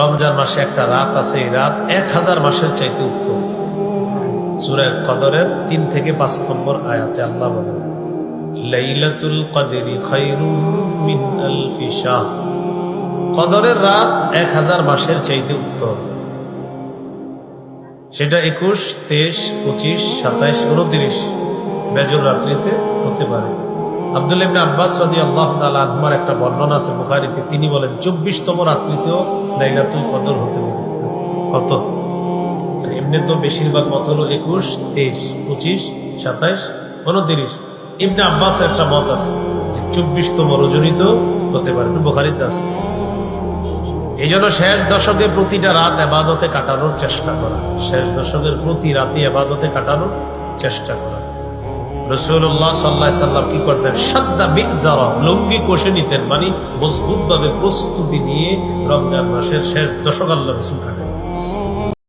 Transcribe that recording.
রমজান মাসে একটা রাত আছে, এই রাত 1000 মাসের চাইতে উত্তম। সূরা কদরের 3 থেকে 5 নম্বর আয়াতে আল্লাহ বলেন, লাইলাতুল কদরি খায়রুম মিন আলফি শাহর। কদরের রাত 1000 মাসের চাইতে উত্তম। সেটা 21, 23, 25, 27, 29 বেজর রাত্রিতে হতে পারে। আব্দুল্লাহ ইবনে আব্বাস রাদিয়াল্লাহু তাআলা আনহুর একটা বর্ণনা আছে বুখারীতে, তিনি বলেন 24তম রাত্রিতেও লাইলাতুল কদর হতে পারে। কত? এমনি তো বেশিরভাগ মত হলো 21, 23, 25, 27, 29। ইবনে আব্বাসের একটা মত আছে যে 24তম রজনীতে হতে পারে, বুখারীতে আছে। এই জন্য শেষ দশকে প্রতিটা রাত ইবাদতে কাটানোর চেষ্টা করা, শেষ দশকের প্রতি রাতে ইবাদতে কাটানোর চেষ্টা করা। রাসূলুল্লাহ সাল্লাল্লাহু আলাইহি সাল্লাম কি করতেন? সাদ্দা বিজারা, লুঙ্গি কষে নিতেন, মানে মজবুত ভাবে প্রস্তুতি নিয়ে রমজান মাসের শেষ দশক আল্লাহ রাসূল কাটাতেন।